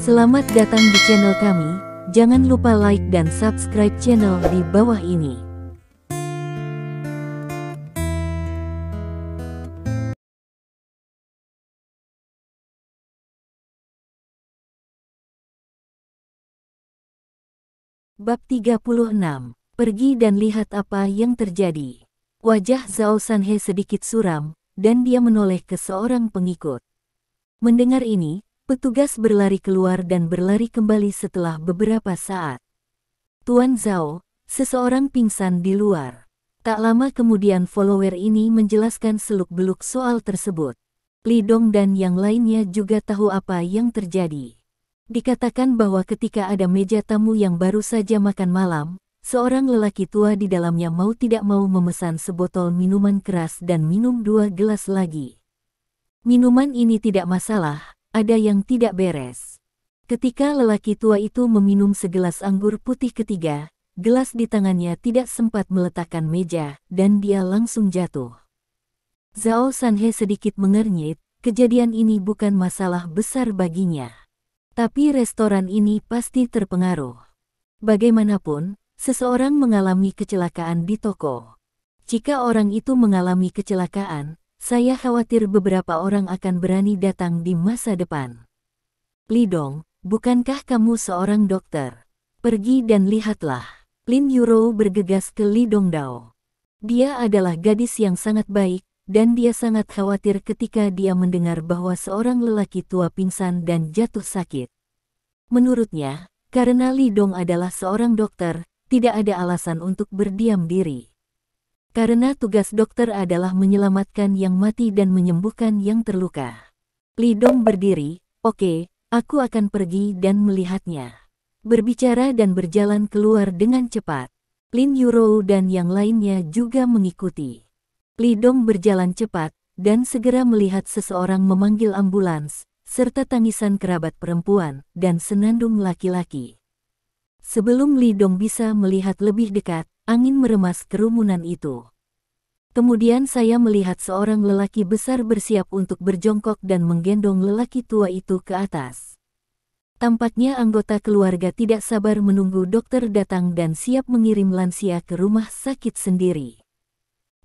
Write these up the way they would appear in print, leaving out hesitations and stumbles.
Selamat datang di channel kami, jangan lupa like dan subscribe channel di bawah ini. Bab 36. Pergi dan lihat apa yang terjadi. Wajah Zhao Sanhe sedikit suram, dan dia menoleh ke seorang pengikut. Mendengar ini, petugas berlari keluar dan berlari kembali setelah beberapa saat. Tuan Zhao, seseorang pingsan di luar. Tak lama kemudian follower ini menjelaskan seluk-beluk soal tersebut. Li Dong dan yang lainnya juga tahu apa yang terjadi. Dikatakan bahwa ketika ada meja tamu yang baru saja makan malam, seorang lelaki tua di dalamnya mau tidak mau memesan sebotol minuman keras dan minum 2 gelas lagi. Minuman ini tidak masalah, ada yang tidak beres. Ketika lelaki tua itu meminum segelas anggur putih ketiga, gelas di tangannya tidak sempat meletakkan meja, dan dia langsung jatuh. Zhao Sanhe sedikit mengernyit, kejadian ini bukan masalah besar baginya. Tapi restoran ini pasti terpengaruh. Bagaimanapun, seseorang mengalami kecelakaan di toko. Jika orang itu mengalami kecelakaan, saya khawatir beberapa orang akan berani datang di masa depan. Li Dong, bukankah kamu seorang dokter? Pergi dan lihatlah. Lin Yurou bergegas ke Li Dongdao. Dia adalah gadis yang sangat baik, dan dia sangat khawatir ketika dia mendengar bahwa seorang lelaki tua pingsan dan jatuh sakit. Menurutnya, karena Li Dong adalah seorang dokter, tidak ada alasan untuk berdiam diri. Karena tugas dokter adalah menyelamatkan yang mati dan menyembuhkan yang terluka. Li Dong berdiri, oke, aku akan pergi dan melihatnya. Berbicara dan berjalan keluar dengan cepat. Lin Yurou dan yang lainnya juga mengikuti. Li Dong berjalan cepat, dan segera melihat seseorang memanggil ambulans, serta tangisan kerabat perempuan, dan senandung laki-laki. Sebelum Li Dong bisa melihat lebih dekat, angin meremas kerumunan itu. Kemudian saya melihat seorang lelaki besar bersiap untuk berjongkok dan menggendong lelaki tua itu ke atas. Tampaknya anggota keluarga tidak sabar menunggu dokter datang dan siap mengirim lansia ke rumah sakit sendiri.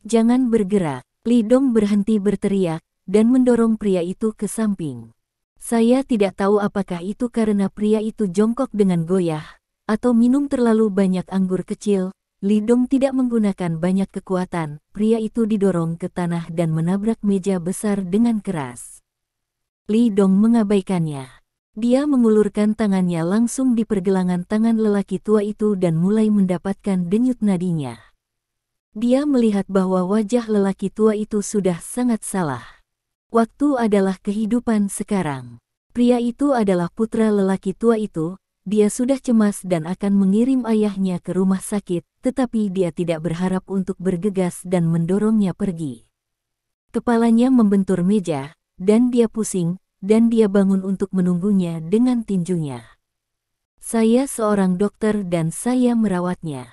Jangan bergerak, Li Dong berhenti berteriak, dan mendorong pria itu ke samping. Saya tidak tahu apakah itu karena pria itu jongkok dengan goyah, atau minum terlalu banyak anggur kecil. Li Dong tidak menggunakan banyak kekuatan, pria itu didorong ke tanah dan menabrak meja besar dengan keras. Li Dong mengabaikannya. Dia mengulurkan tangannya langsung di pergelangan tangan lelaki tua itu dan mulai mendapatkan denyut nadinya. Dia melihat bahwa wajah lelaki tua itu sudah sangat salah. Waktu adalah kehidupan sekarang. Pria itu adalah putra lelaki tua itu. Dia sudah cemas dan akan mengirim ayahnya ke rumah sakit, tetapi dia tidak berharap untuk bergegas dan mendorongnya pergi. Kepalanya membentur meja, dan dia pusing, dan dia bangun untuk menunggunya dengan tinjunya. Saya seorang dokter dan saya merawatnya.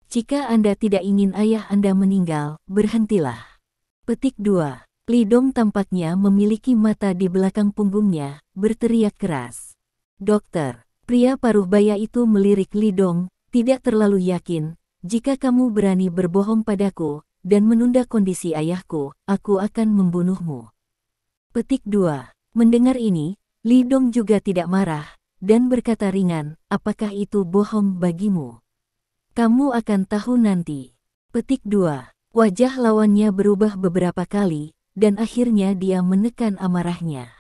Jika Anda tidak ingin ayah Anda meninggal, berhentilah. Petik 2. Li Dong tampaknya memiliki mata di belakang punggungnya, berteriak keras. Dokter. Pria paruh baya itu melirik Li Dong, tidak terlalu yakin, jika kamu berani berbohong padaku, dan menunda kondisi ayahku, aku akan membunuhmu. Petik 2. Mendengar ini, Li Dong juga tidak marah, dan berkata ringan, apakah itu bohong bagimu? Kamu akan tahu nanti. Petik 2. Wajah lawannya berubah beberapa kali, dan akhirnya dia menekan amarahnya.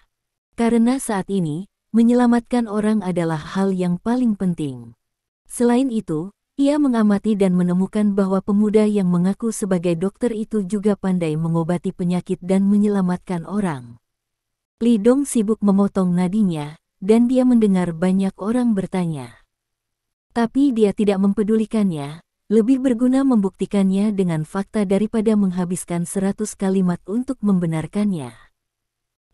Karena saat ini, menyelamatkan orang adalah hal yang paling penting. Selain itu, ia mengamati dan menemukan bahwa pemuda yang mengaku sebagai dokter itu juga pandai mengobati penyakit dan menyelamatkan orang. Li Dong sibuk memotong nadinya, dan dia mendengar banyak orang bertanya. Tapi dia tidak mempedulikannya, lebih berguna membuktikannya dengan fakta daripada menghabiskan 100 kalimat untuk membenarkannya.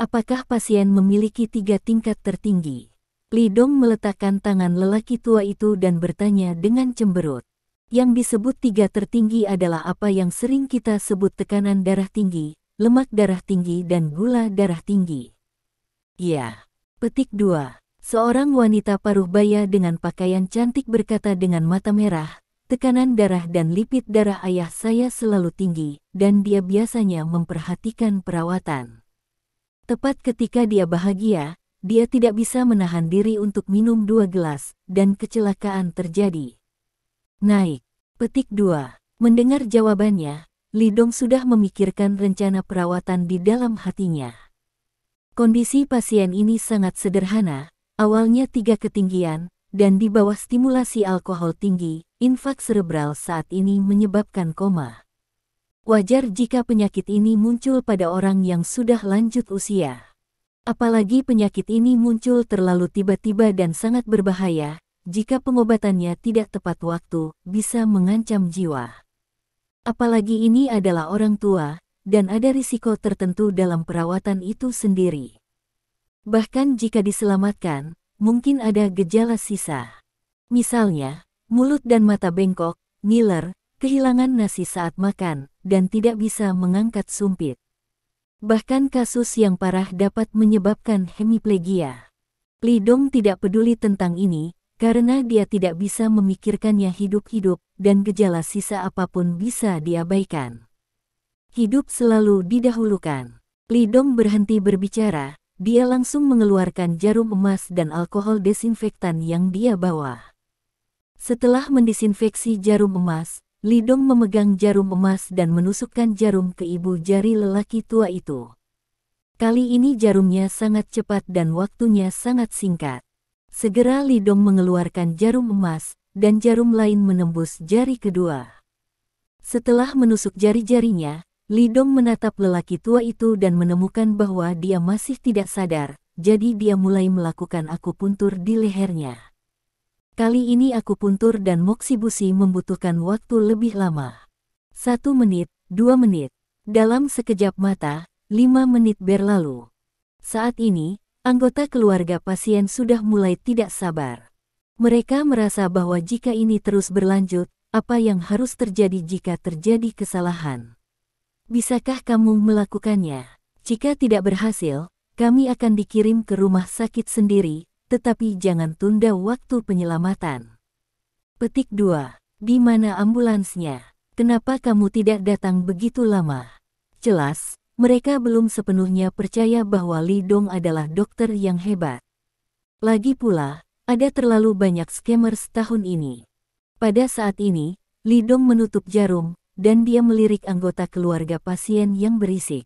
Apakah pasien memiliki 3 tingkat tertinggi? Li Dong meletakkan tangan lelaki tua itu dan bertanya dengan cemberut. Yang disebut 3 tertinggi adalah apa yang sering kita sebut tekanan darah tinggi, lemak darah tinggi dan gula darah tinggi. Ya. Petik 2. Seorang wanita paruh baya dengan pakaian cantik berkata dengan mata merah, tekanan darah dan lipid darah ayah saya selalu tinggi, dan dia biasanya memperhatikan perawatan. Tepat ketika dia bahagia, dia tidak bisa menahan diri untuk minum 2 gelas, dan kecelakaan terjadi. Naik. Petik 2. Mendengar jawabannya, Li Dong sudah memikirkan rencana perawatan di dalam hatinya. Kondisi pasien ini sangat sederhana, awalnya 3 ketinggian, dan di bawah stimulasi alkohol tinggi, infak cerebral saat ini menyebabkan koma. Wajar jika penyakit ini muncul pada orang yang sudah lanjut usia. Apalagi penyakit ini muncul terlalu tiba-tiba dan sangat berbahaya, jika pengobatannya tidak tepat waktu, bisa mengancam jiwa. Apalagi ini adalah orang tua, dan ada risiko tertentu dalam perawatan itu sendiri. Bahkan jika diselamatkan, mungkin ada gejala sisa. Misalnya, mulut dan mata bengkok, ngiler, kehilangan nasi saat makan, dan tidak bisa mengangkat sumpit. Bahkan kasus yang parah dapat menyebabkan hemiplegia. Li Dong tidak peduli tentang ini, karena dia tidak bisa memikirkannya hidup-hidup, dan gejala sisa apapun bisa diabaikan. Hidup selalu didahulukan. Li Dong berhenti berbicara, dia langsung mengeluarkan jarum emas dan alkohol desinfektan yang dia bawa. Setelah mendisinfeksi jarum emas, Li Dong memegang jarum emas dan menusukkan jarum ke ibu jari lelaki tua itu. Kali ini jarumnya sangat cepat dan waktunya sangat singkat. Segera Li Dong mengeluarkan jarum emas, dan jarum lain menembus jari kedua. Setelah menusuk jari-jarinya, Li Dong menatap lelaki tua itu dan menemukan bahwa dia masih tidak sadar, jadi dia mulai melakukan akupuntur di lehernya. Kali ini akupuntur dan moksibusi membutuhkan waktu lebih lama. 1 menit, 2 menit. Dalam sekejap mata, 5 menit berlalu. Saat ini, anggota keluarga pasien sudah mulai tidak sabar. Mereka merasa bahwa jika ini terus berlanjut, apa yang harus terjadi jika terjadi kesalahan? Bisakah kamu melakukannya? Jika tidak berhasil, kami akan dikirim ke rumah sakit sendiri, tetapi jangan tunda waktu penyelamatan. Petik 2. Di mana ambulansnya? Kenapa kamu tidak datang begitu lama? Jelas, mereka belum sepenuhnya percaya bahwa Li Dong adalah dokter yang hebat. Lagi pula, ada terlalu banyak scammers tahun ini. Pada saat ini, Li Dong menutup jarum, dan dia melirik anggota keluarga pasien yang berisik.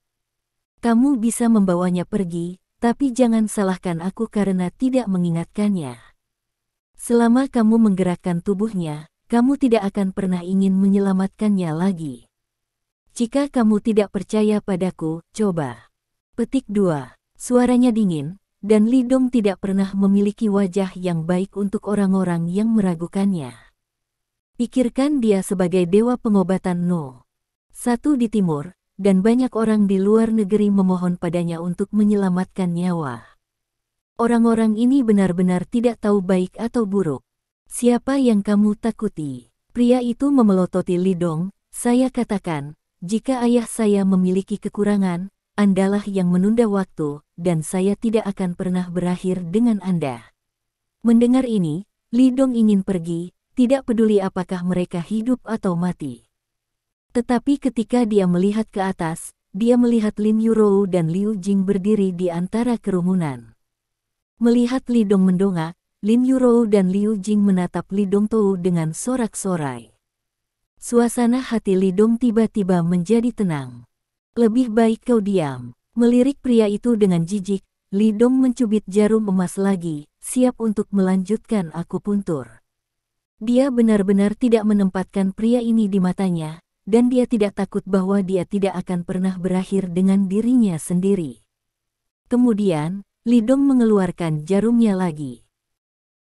Kamu bisa membawanya pergi, tapi jangan salahkan aku karena tidak mengingatkannya. Selama kamu menggerakkan tubuhnya, kamu tidak akan pernah ingin menyelamatkannya lagi. Jika kamu tidak percaya padaku, coba. Petik 2. Suaranya dingin, dan Li Dong tidak pernah memiliki wajah yang baik untuk orang-orang yang meragukannya. Pikirkan dia sebagai dewa pengobatan No. 1 di timur, dan banyak orang di luar negeri memohon padanya untuk menyelamatkan nyawa. Orang-orang ini benar-benar tidak tahu baik atau buruk. Siapa yang kamu takuti? Pria itu memelototi Li Dong. Saya katakan, jika ayah saya memiliki kekurangan, Andalah yang menunda waktu, dan saya tidak akan pernah berakhir dengan Anda. Mendengar ini, Li Dong ingin pergi, tidak peduli apakah mereka hidup atau mati. Tetapi ketika dia melihat ke atas, dia melihat Lin Yurou dan Liu Jing berdiri di antara kerumunan. Melihat Li Dong mendongak, Lin Yurou dan Liu Jing menatap Li Dong Tou dengan sorak-sorai. Suasana hati Li Dong tiba-tiba menjadi tenang. Lebih baik kau diam. Melirik pria itu dengan jijik, Li Dong mencubit jarum emas lagi, siap untuk melanjutkan akupuntur. Dia benar-benar tidak menempatkan pria ini di matanya, dan dia tidak takut bahwa dia tidak akan pernah berakhir dengan dirinya sendiri. Kemudian, Li Dong mengeluarkan jarumnya lagi.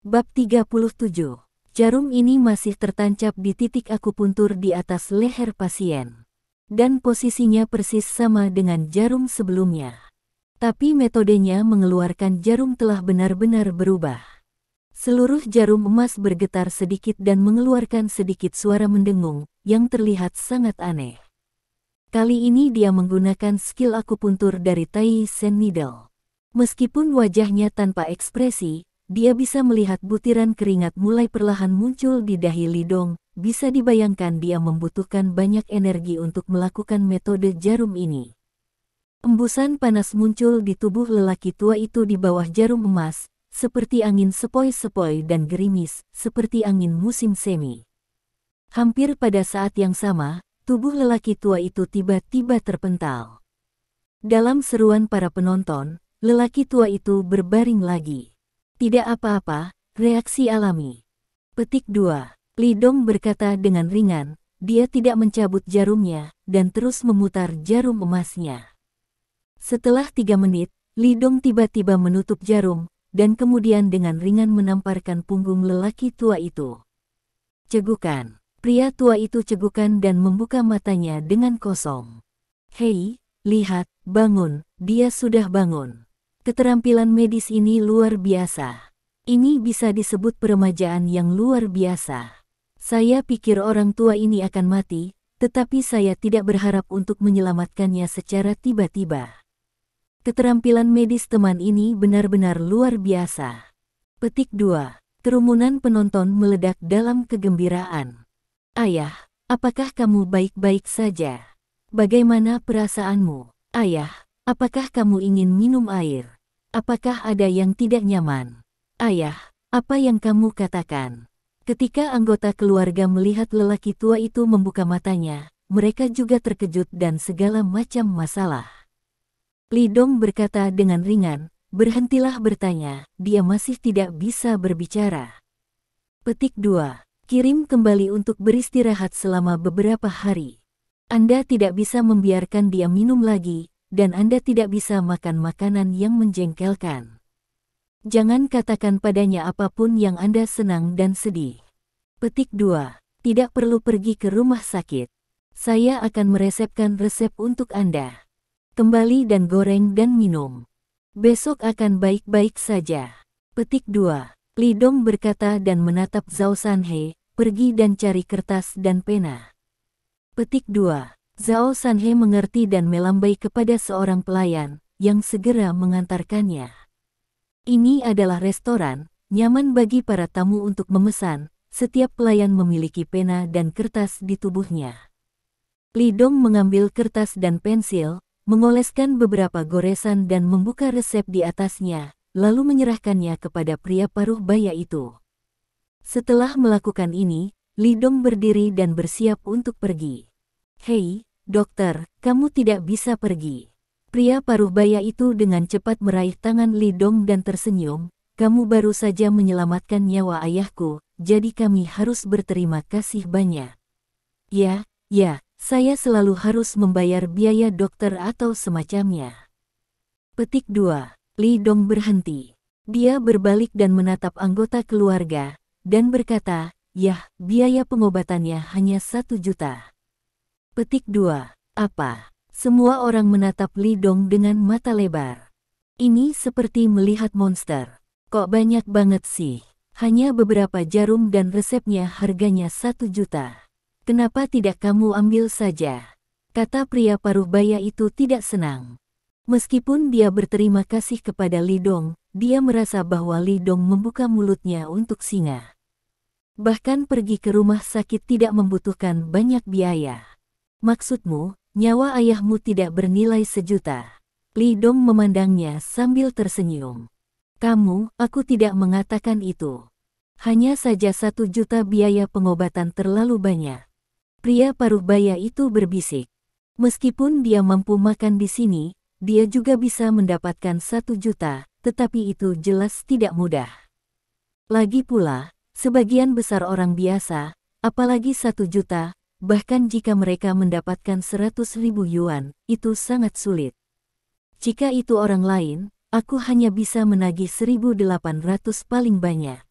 Bab 37. Jarum ini masih tertancap di titik akupuntur di atas leher pasien. Dan posisinya persis sama dengan jarum sebelumnya. Tapi metodenya mengeluarkan jarum telah benar-benar berubah. Seluruh jarum emas bergetar sedikit dan mengeluarkan sedikit suara mendengung, yang terlihat sangat aneh. Kali ini dia menggunakan skill akupuntur dari Tai Sen Needle. Meskipun wajahnya tanpa ekspresi, dia bisa melihat butiran keringat mulai perlahan muncul di dahi Li Dong. Bisa dibayangkan dia membutuhkan banyak energi untuk melakukan metode jarum ini. Embusan panas muncul di tubuh lelaki tua itu di bawah jarum emas, seperti angin sepoi-sepoi dan gerimis, seperti angin musim semi. Hampir pada saat yang sama, tubuh lelaki tua itu tiba-tiba terpental. Dalam seruan para penonton, lelaki tua itu berbaring lagi. Tidak apa-apa, reaksi alami. Petik 2. Li Dong berkata dengan ringan, dia tidak mencabut jarumnya, dan terus memutar jarum emasnya. Setelah 3 menit, Li Dong tiba-tiba menutup jarum, dan kemudian dengan ringan menamparkan punggung lelaki tua itu. Cegukan. Pria tua itu cegukan dan membuka matanya dengan kosong. Hei, lihat, bangun, dia sudah bangun. Keterampilan medis ini luar biasa. Ini bisa disebut peremajaan yang luar biasa. Saya pikir orang tua ini akan mati, tetapi saya tidak berharap untuk menyelamatkannya secara tiba-tiba. Keterampilan medis teman ini benar-benar luar biasa. Petik 2. Kerumunan penonton meledak dalam kegembiraan. Ayah, apakah kamu baik-baik saja? Bagaimana perasaanmu? Ayah, apakah kamu ingin minum air? Apakah ada yang tidak nyaman? Ayah, apa yang kamu katakan? Ketika anggota keluarga melihat lelaki tua itu membuka matanya, mereka juga terkejut dan segala macam masalah. Li Dong berkata dengan ringan, berhentilah bertanya, dia masih tidak bisa berbicara. Petik 2. Kirim kembali untuk beristirahat selama beberapa hari. Anda tidak bisa membiarkan dia minum lagi, dan Anda tidak bisa makan makanan yang menjengkelkan. Jangan katakan padanya apapun yang Anda senang dan sedih. Petik 2. Tidak perlu pergi ke rumah sakit. Saya akan meresepkan resep untuk Anda. Kembali dan goreng dan minum. Besok akan baik-baik saja. Petik 2. Li Dong berkata dan menatap Zhao Sanhe, pergi dan cari kertas dan pena. Petik 2. Zhao Sanhe mengerti dan melambai kepada seorang pelayan, yang segera mengantarkannya. Ini adalah restoran, nyaman bagi para tamu untuk memesan, setiap pelayan memiliki pena dan kertas di tubuhnya. Li Dong mengambil kertas dan pensil, mengoleskan beberapa goresan dan membuka resep di atasnya, lalu menyerahkannya kepada pria paruh baya itu. Setelah melakukan ini, Li Dong berdiri dan bersiap untuk pergi. Hei, dokter, kamu tidak bisa pergi. Pria paruh baya itu dengan cepat meraih tangan Li Dong dan tersenyum, kamu baru saja menyelamatkan nyawa ayahku, jadi kami harus berterima kasih banyak. Ya, saya selalu harus membayar biaya dokter atau semacamnya. Petik 2. Li Dong berhenti. Dia berbalik dan menatap anggota keluarga, dan berkata, yah, biaya pengobatannya hanya 1 juta. Petik 2. Apa? Semua orang menatap Li Dong dengan mata lebar. Ini seperti melihat monster. Kok banyak banget sih? Hanya beberapa jarum dan resepnya harganya 1 juta. Kenapa tidak kamu ambil saja? Kata pria paruh baya itu tidak senang. Meskipun dia berterima kasih kepada Li Dong, dia merasa bahwa Li Dong membuka mulutnya untuk singa. Bahkan pergi ke rumah sakit tidak membutuhkan banyak biaya. Maksudmu, nyawa ayahmu tidak bernilai 1 juta. Li Dong memandangnya sambil tersenyum. Aku tidak mengatakan itu. Hanya saja 1 juta biaya pengobatan terlalu banyak. Pria paruh baya itu berbisik. Meskipun dia mampu makan di sini, dia juga bisa mendapatkan 1 juta, tetapi itu jelas tidak mudah. Lagi pula, sebagian besar orang biasa, apalagi 1 juta, bahkan jika mereka mendapatkan 100.000 yuan, itu sangat sulit. Jika itu orang lain, aku hanya bisa menagih 1.800 paling banyak.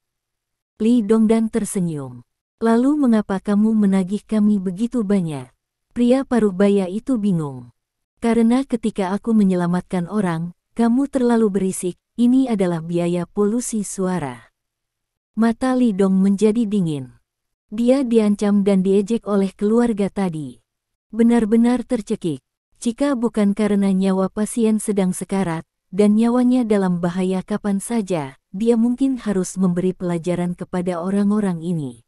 Li Dongdan tersenyum. Lalu mengapa kamu menagih kami begitu banyak? Pria paruh baya itu bingung. Karena ketika aku menyelamatkan orang, kamu terlalu berisik, ini adalah biaya polusi suara. Mata Li Dong menjadi dingin. Dia diancam dan diejek oleh keluarga tadi. Benar-benar tercekik. Jika bukan karena nyawa pasien sedang sekarat, dan nyawanya dalam bahaya kapan saja, dia mungkin harus memberi pelajaran kepada orang-orang ini.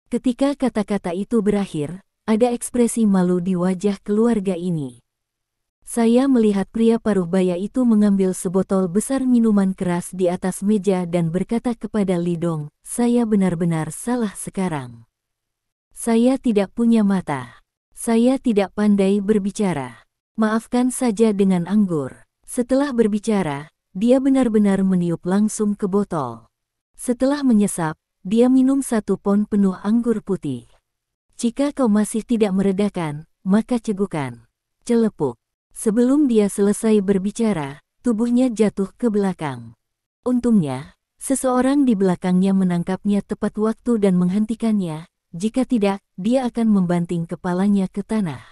Ketika kata-kata itu berakhir, ada ekspresi malu di wajah keluarga ini. Saya melihat pria paruh baya itu mengambil sebotol besar minuman keras di atas meja dan berkata kepada Lidong, "Saya benar-benar salah sekarang. Saya tidak punya mata. Saya tidak pandai berbicara. Maafkan saja." Dengan anggur. Setelah berbicara, dia benar-benar meniup langsung ke botol. Setelah menyesap, dia minum 1 pon penuh anggur putih. "Jika kau masih tidak meredakan, maka cegukan." Celepuk. Sebelum dia selesai berbicara, tubuhnya jatuh ke belakang. Untungnya, seseorang di belakangnya menangkapnya tepat waktu dan menghentikannya. Jika tidak, dia akan membanting kepalanya ke tanah.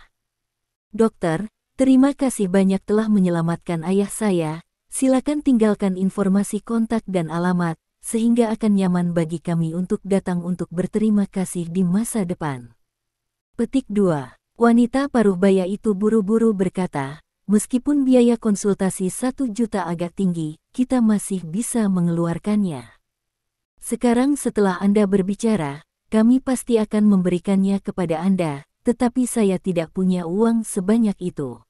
"Dokter, terima kasih banyak telah menyelamatkan ayah saya. Silakan tinggalkan informasi kontak dan alamat, sehingga akan nyaman bagi kami untuk datang untuk berterima kasih di masa depan." Petik 2. Wanita paruh baya itu buru-buru berkata, "Meskipun biaya konsultasi 1 juta agak tinggi, kita masih bisa mengeluarkannya. Sekarang setelah Anda berbicara, kami pasti akan memberikannya kepada Anda, tetapi saya tidak punya uang sebanyak itu.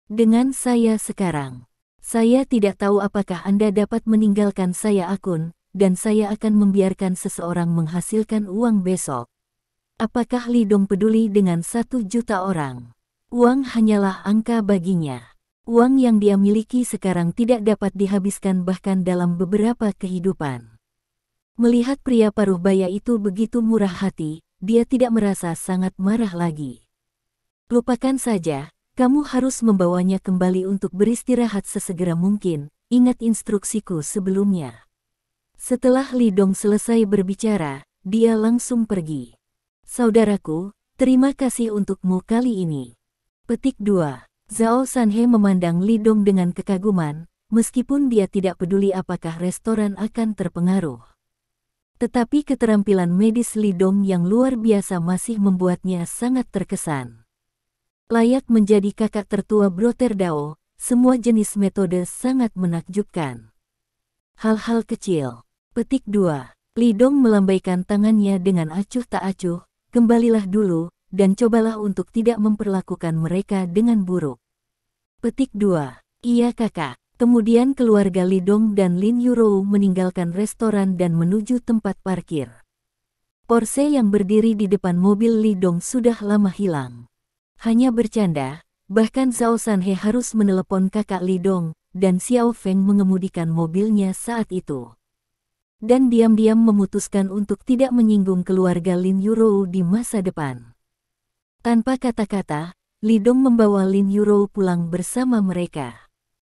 Dengan saya sekarang, saya tidak tahu apakah Anda dapat meninggalkan saya akun, dan saya akan membiarkan seseorang menghasilkan uang besok." Apakah Lidong peduli dengan 1 juta orang? Uang hanyalah angka baginya. Uang yang dia miliki sekarang tidak dapat dihabiskan bahkan dalam beberapa kehidupan. Melihat pria paruh baya itu begitu murah hati, dia tidak merasa sangat marah lagi. "Lupakan saja, kamu harus membawanya kembali untuk beristirahat sesegera mungkin, ingat instruksiku sebelumnya." Setelah Lidong selesai berbicara, dia langsung pergi. "Saudaraku, terima kasih untukmu kali ini." Petik 2. Zhao Sanhe memandang Lidong dengan kekaguman, meskipun dia tidak peduli apakah restoran akan terpengaruh. Tetapi keterampilan medis Lidong yang luar biasa masih membuatnya sangat terkesan. Layak menjadi kakak tertua Brother Dao, semua jenis metode sangat menakjubkan. Hal-hal kecil. Petik 2. Lidong melambaikan tangannya dengan acuh tak acuh, "Kembalilah dulu, dan cobalah untuk tidak memperlakukan mereka dengan buruk." Petik 2. "Iya kakak." Kemudian keluarga Lidong dan Lin Yurou meninggalkan restoran dan menuju tempat parkir. Porsche yang berdiri di depan mobil Lidong sudah lama hilang. Hanya bercanda, bahkan Zhao Sanhe harus menelepon kakak Lidong, dan Xiao Feng mengemudikan mobilnya saat itu. Dan diam-diam memutuskan untuk tidak menyinggung keluarga Lin Yurou di masa depan. Tanpa kata-kata, Lidong membawa Lin Yurou pulang bersama mereka.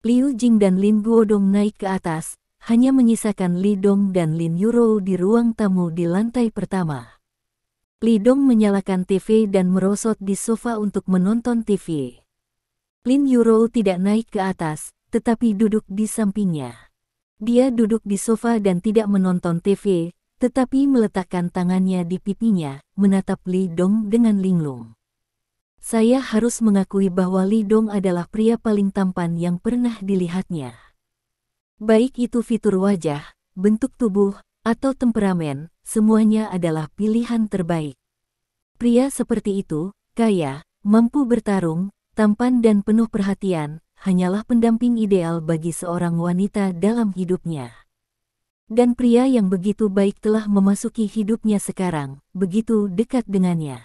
Liu Jing dan Lin Guodong naik ke atas, hanya menyisakan Lidong dan Lin Yurou di ruang tamu di lantai pertama. Lidong menyalakan TV dan merosot di sofa untuk menonton TV. Lin Yurou tidak naik ke atas, tetapi duduk di sampingnya. Dia duduk di sofa dan tidak menonton TV, tetapi meletakkan tangannya di pipinya, menatap Lidong dengan linglung. "Saya harus mengakui bahwa Lidong adalah pria paling tampan yang pernah dilihatnya. Baik itu fitur wajah, bentuk tubuh, atau temperamen, semuanya adalah pilihan terbaik. Pria seperti itu, kaya, mampu bertarung, tampan dan penuh perhatian, hanyalah pendamping ideal bagi seorang wanita dalam hidupnya. Dan pria yang begitu baik telah memasuki hidupnya sekarang, begitu dekat dengannya."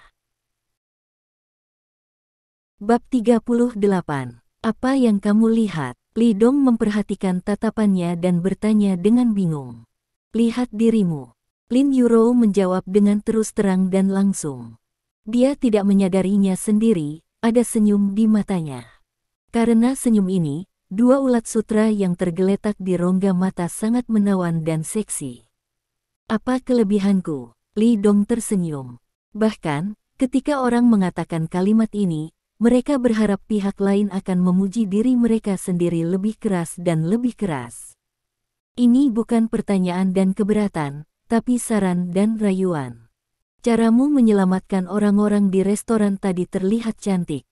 Bab 38. Apa yang kamu lihat? Lidong memperhatikan tatapannya dan bertanya dengan bingung. "Lihat dirimu." Lin Yurou menjawab dengan terus terang dan langsung. Dia tidak menyadarinya sendiri, ada senyum di matanya. Karena senyum ini, 2 ulat sutra yang tergeletak di rongga mata sangat menawan dan seksi. "Apa kelebihanku?" Lidong tersenyum. Bahkan, ketika orang mengatakan kalimat ini, mereka berharap pihak lain akan memuji diri mereka sendiri lebih keras dan lebih keras. Ini bukan pertanyaan dan keberatan, tapi saran dan rayuan. "Caramu menyelamatkan orang-orang di restoran tadi terlihat cantik."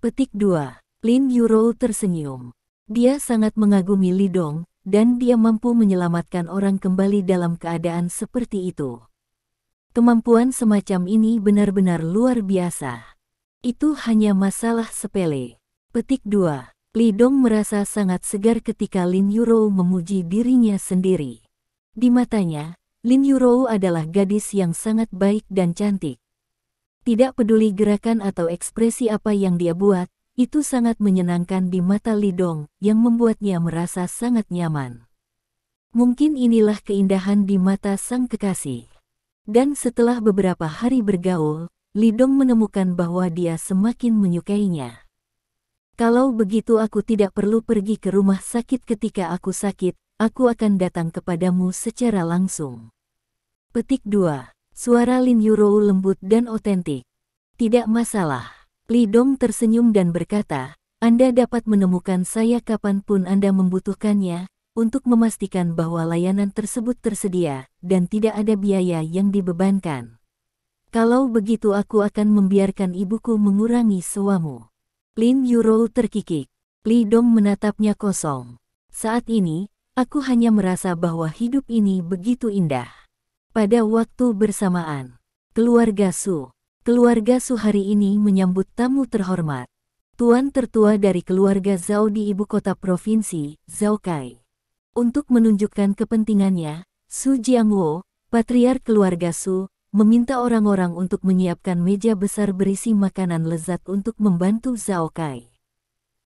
Petik 2. Lin Yurou tersenyum. Dia sangat mengagumi Li Dong, dan dia mampu menyelamatkan orang kembali dalam keadaan seperti itu. Kemampuan semacam ini benar-benar luar biasa. Itu hanya masalah sepele. Petik 2. Li Dong merasa sangat segar ketika Lin Yurou memuji dirinya sendiri. Di matanya, Lin Yurou adalah gadis yang sangat baik dan cantik. Tidak peduli gerakan atau ekspresi apa yang dia buat, itu sangat menyenangkan di mata Li Dong, yang membuatnya merasa sangat nyaman. Mungkin inilah keindahan di mata sang kekasih. Dan setelah beberapa hari bergaul, Li Dong menemukan bahwa dia semakin menyukainya. Kalau begitu aku tidak perlu pergi ke rumah sakit ketika aku sakit, aku akan datang kepadamu secara langsung. Petik 2. Suara Lin Yurou lembut dan otentik. Tidak masalah. Li Dong tersenyum dan berkata, Anda dapat menemukan saya kapanpun Anda membutuhkannya, untuk memastikan bahwa layanan tersebut tersedia, dan tidak ada biaya yang dibebankan. Kalau begitu aku akan membiarkan ibuku mengurangi sewamu. Lin Yurou terkikik. Li Dong menatapnya kosong. Saat ini, aku hanya merasa bahwa hidup ini begitu indah. Pada waktu bersamaan, keluarga Su. Keluarga Su hari ini menyambut tamu terhormat. Tuan tertua dari keluarga Zhao di ibu kota provinsi, Zhao Kai. Untuk menunjukkan kepentingannya, Su Jiangwo, patriark keluarga Su, meminta orang-orang untuk menyiapkan meja besar berisi makanan lezat untuk membantu Zhao Kai.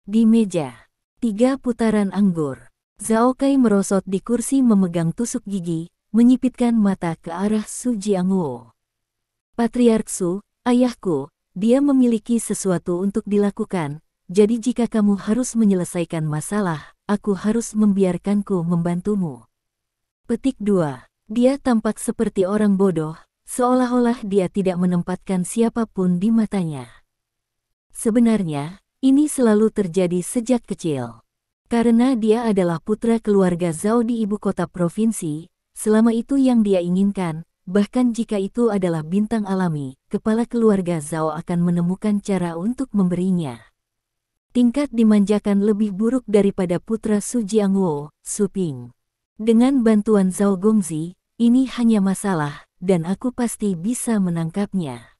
Di meja, 3 putaran anggur. Zhao Kai merosot di kursi memegang tusuk gigi, menyipitkan mata ke arah Su Jiangwo. Patriark Su, ayahku, dia memiliki sesuatu untuk dilakukan, jadi jika kamu harus menyelesaikan masalah, aku harus membiarkanku membantumu. Petik 2. Dia tampak seperti orang bodoh, seolah-olah dia tidak menempatkan siapapun di matanya. Sebenarnya, ini selalu terjadi sejak kecil. Karena dia adalah putra keluarga Zhao di ibu kota provinsi, selama itu yang dia inginkan. Bahkan jika itu adalah bintang alami, kepala keluarga Zhao akan menemukan cara untuk memberinya. Tingkat dimanjakan lebih buruk daripada putra Su Jiangwo, Su Ping. Dengan bantuan Zhao Gongzi, ini hanya masalah, dan aku pasti bisa menangkapnya.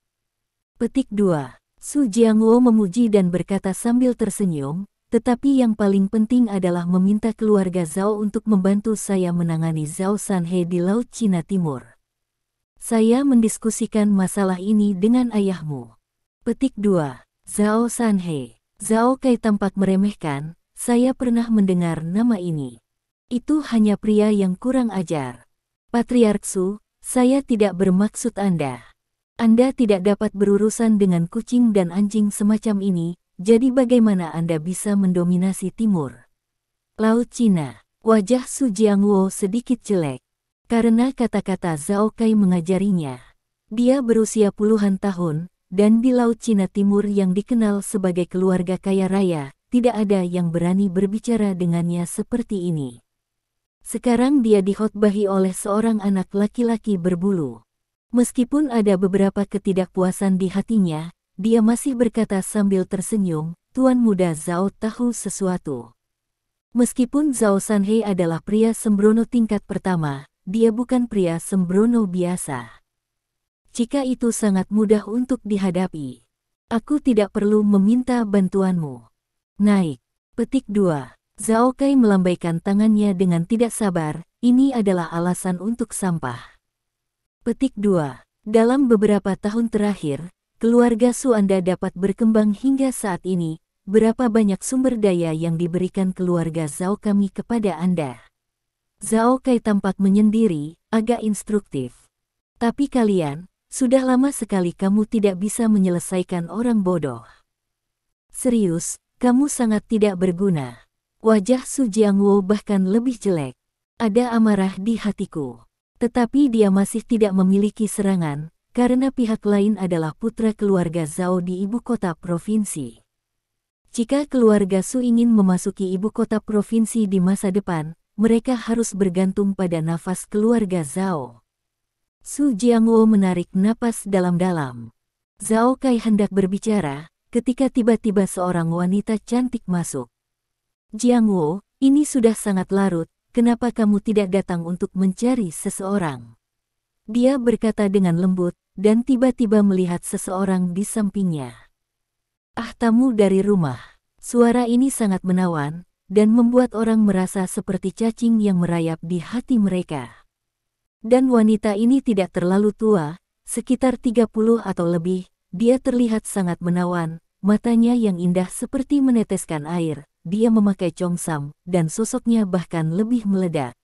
Petik 2. Su Jiangwo memuji dan berkata sambil tersenyum, tetapi yang paling penting adalah meminta keluarga Zhao untuk membantu saya menangani Zhao Sanhe di Laut Cina Timur. Saya mendiskusikan masalah ini dengan ayahmu. Petik 2. Zhao Sanhe. Zhao Kai tampak meremehkan, saya pernah mendengar nama ini. Itu hanya pria yang kurang ajar. Patriark Su, saya tidak bermaksud Anda. Anda tidak dapat berurusan dengan kucing dan anjing semacam ini, jadi bagaimana Anda bisa mendominasi Timur? Laut Cina. Wajah Su Jiangwo sedikit jelek. Karena kata-kata Zhao Kai mengajarinya. Dia berusia puluhan tahun, dan di Laut Cina Timur yang dikenal sebagai keluarga kaya raya, tidak ada yang berani berbicara dengannya seperti ini. Sekarang dia dikhotbahi oleh seorang anak laki-laki berbulu. Meskipun ada beberapa ketidakpuasan di hatinya, dia masih berkata sambil tersenyum, Tuan Muda Zhao tahu sesuatu. Meskipun Zhao Sanhe adalah pria sembrono tingkat pertama, dia bukan pria sembrono biasa. Jika itu sangat mudah untuk dihadapi, aku tidak perlu meminta bantuanmu. Naik. Petik 2. Zhao Kai melambaikan tangannya dengan tidak sabar, ini adalah alasan untuk sampah. Petik 2. Dalam beberapa tahun terakhir, keluarga Su Anda dapat berkembang hingga saat ini, berapa banyak sumber daya yang diberikan keluarga Zhao kami kepada Anda. Zhao Kai tampak menyendiri, agak instruktif. Tapi kalian, sudah lama sekali kamu tidak bisa menyelesaikan orang bodoh. Serius, kamu sangat tidak berguna. Wajah Su Jiangwo bahkan lebih jelek. Ada amarah di hatiku. Tetapi dia masih tidak memiliki serangan, karena pihak lain adalah putra keluarga Zhao di ibu kota provinsi. Jika keluarga Su ingin memasuki ibu kota provinsi di masa depan, mereka harus bergantung pada nafas keluarga Zhao. Su Jiangwo menarik napas dalam-dalam. Zhao Kai hendak berbicara, ketika tiba-tiba seorang wanita cantik masuk. Jiangwo, ini sudah sangat larut, kenapa kamu tidak datang untuk mencari seseorang? Dia berkata dengan lembut, dan tiba-tiba melihat seseorang di sampingnya. Ah, tamu dari rumah. Suara ini sangat menawan, dan membuat orang merasa seperti cacing yang merayap di hati mereka. Dan wanita ini tidak terlalu tua, sekitar 30 atau lebih, dia terlihat sangat menawan, matanya yang indah seperti meneteskan air, dia memakai congsam, dan sosoknya bahkan lebih meledak.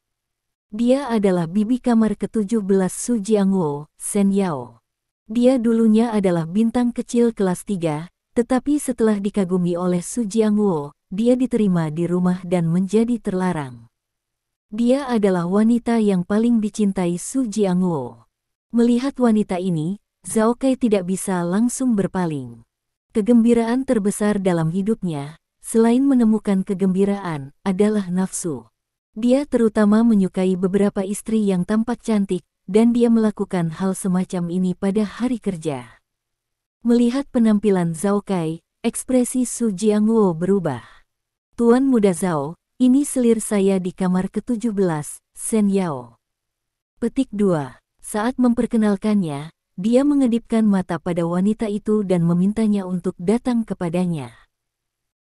Dia adalah bibi kamar ke-17 Su Jiangwo, Shen Yao. Dia dulunya adalah bintang kecil kelas 3, tetapi setelah dikagumi oleh Su Jiangwo, dia diterima di rumah dan menjadi terlarang. Dia adalah wanita yang paling dicintai Su Jiangwo. Melihat wanita ini, Zhao Kai tidak bisa langsung berpaling. Kegembiraan terbesar dalam hidupnya, selain menemukan kegembiraan, adalah nafsu. Dia terutama menyukai beberapa istri yang tampak cantik, dan dia melakukan hal semacam ini pada hari kerja. Melihat penampilan Zhao Kai, ekspresi Su Jiangwo berubah. Tuan muda Zhao, ini selir saya di kamar ke-17, Shen Yao. Petik 2. Saat memperkenalkannya, dia mengedipkan mata pada wanita itu dan memintanya untuk datang kepadanya.